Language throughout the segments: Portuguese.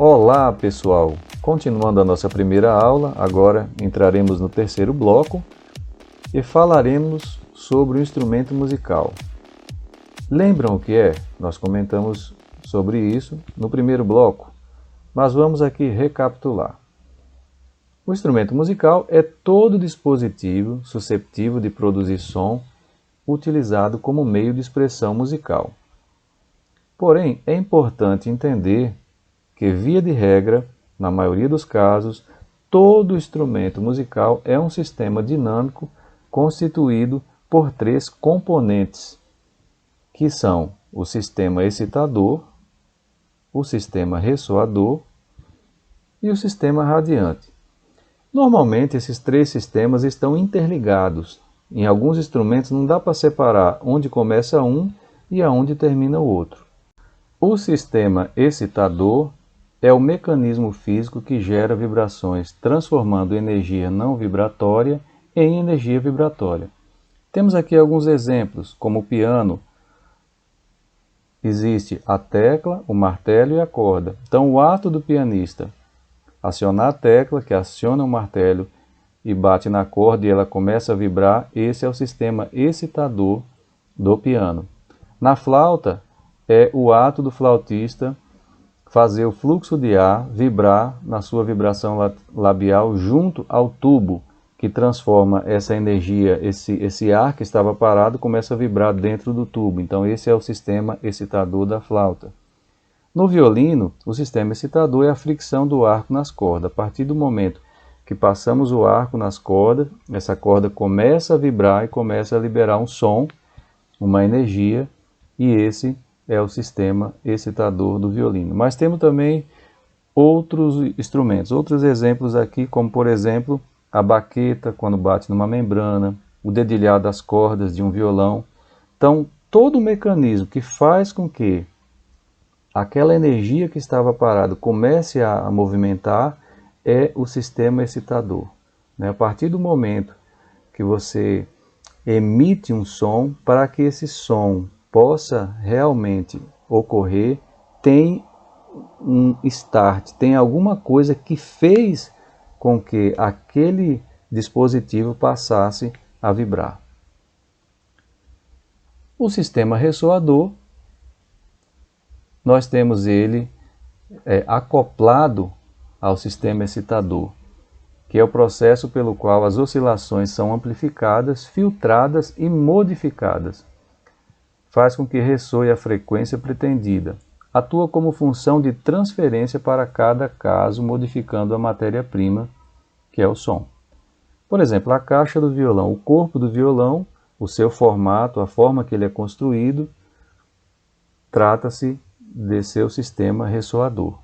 Olá pessoal, continuando a nossa primeira aula, agora entraremos no terceiro bloco e falaremos sobre o instrumento musical. Lembram o que é? Nós comentamos sobre isso no primeiro bloco, mas vamos aqui recapitular. O instrumento musical é todo dispositivo susceptível de produzir som utilizado como meio de expressão musical. Porém, é importante entender que, via de regra, na maioria dos casos, todo instrumento musical é um sistema dinâmico constituído por três componentes, que são o sistema excitador, o sistema ressoador e o sistema radiante. Normalmente, esses três sistemas estão interligados. Em alguns instrumentos não dá para separar onde começa um e aonde termina o outro. O sistema excitador é o mecanismo físico que gera vibrações, transformando energia não vibratória em energia vibratória. Temos aqui alguns exemplos, como o piano. Existe a tecla, o martelo e a corda. Então, o ato do pianista acionar a tecla, que aciona o martelo e bate na corda e ela começa a vibrar, esse é o sistema excitador do piano. Na flauta, é o ato do flautista fazer o fluxo de ar vibrar na sua vibração labial junto ao tubo, que transforma essa energia, esse ar que estava parado, começa a vibrar dentro do tubo. Então esse é o sistema excitador da flauta. No violino, o sistema excitador é a fricção do arco nas cordas. A partir do momento que passamos o arco nas cordas, essa corda começa a vibrar e começa a liberar um som, uma energia, e esse é o sistema excitador do violino. Mas temos também outros instrumentos, outros exemplos aqui, como por exemplo a baqueta quando bate numa membrana, o dedilhado das cordas de um violão. Então, todo o mecanismo que faz com que aquela energia que estava parada comece a movimentar é o sistema excitador. A partir do momento que você emite um som, para que esse som possa realmente ocorrer, tem um start, tem alguma coisa que fez com que aquele dispositivo passasse a vibrar. O sistema ressoador, nós temos ele acoplado ao sistema excitador, que é o processo pelo qual as oscilações são amplificadas, filtradas e modificadas. Faz com que ressoe a frequência pretendida. Atua como função de transferência para cada caso, modificando a matéria-prima, que é o som. Por exemplo, a caixa do violão, o corpo do violão, o seu formato, a forma que ele é construído, trata-se de seu sistema ressoador.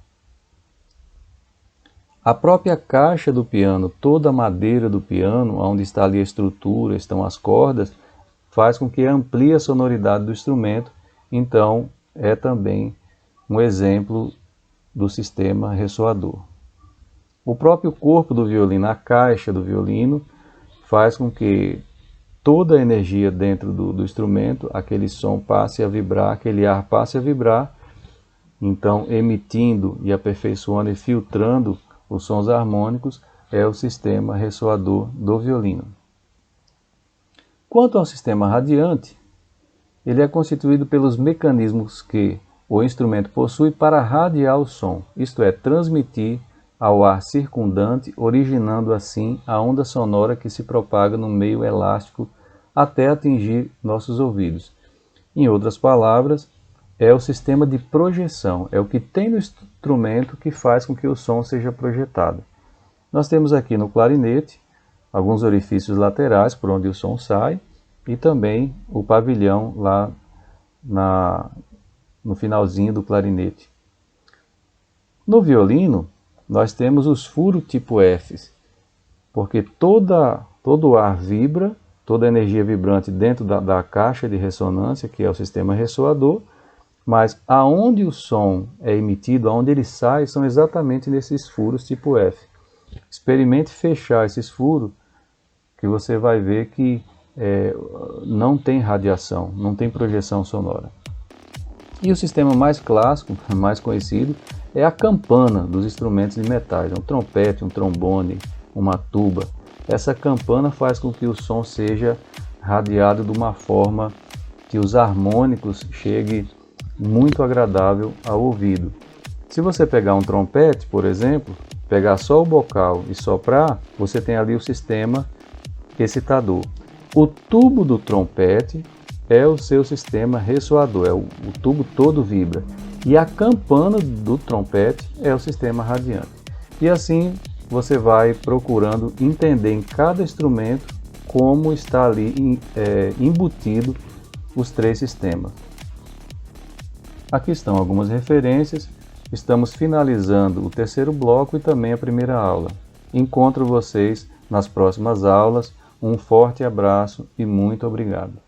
A própria caixa do piano, toda a madeira do piano, onde está ali a estrutura, estão as cordas, faz com que amplie a sonoridade do instrumento, então é também um exemplo do sistema ressoador. O próprio corpo do violino, a caixa do violino, faz com que toda a energia dentro do instrumento, aquele som passe a vibrar, aquele ar passe a vibrar, então emitindo e aperfeiçoando e filtrando os sons harmônicos, é o sistema ressoador do violino. Quanto ao sistema radiante, ele é constituído pelos mecanismos que o instrumento possui para radiar o som, isto é, transmitir ao ar circundante, originando assim a onda sonora que se propaga no meio elástico até atingir nossos ouvidos. Em outras palavras, é o sistema de projeção, é o que tem no instrumento que faz com que o som seja projetado. Nós temos aqui no clarinete alguns orifícios laterais por onde o som sai e também o pavilhão lá no finalzinho do clarinete. No violino, nós temos os furos tipo F, porque todo o ar vibra, toda a energia vibrante dentro da caixa de ressonância, que é o sistema ressoador, mas aonde o som é emitido, aonde ele sai, são exatamente nesses furos tipo F. Experimente fechar esses furos, que você vai ver que não tem radiação, não tem projeção sonora. E o sistema mais clássico, mais conhecido, é a campana dos instrumentos de metais, um trompete, um trombone, uma tuba. Essa campana faz com que o som seja radiado de uma forma que os harmônicos cheguem muito agradável ao ouvido. Se você pegar um trompete, por exemplo, pegar só o bocal e soprar, você tem ali o sistema excitador. O tubo do trompete é o seu sistema ressoador, o tubo todo vibra. E a campana do trompete é o sistema radiante. E assim você vai procurando entender em cada instrumento como está ali embutido os três sistemas. Aqui estão algumas referências. Estamos finalizando o terceiro bloco e também a primeira aula. Encontro vocês nas próximas aulas. Um forte abraço e muito obrigado.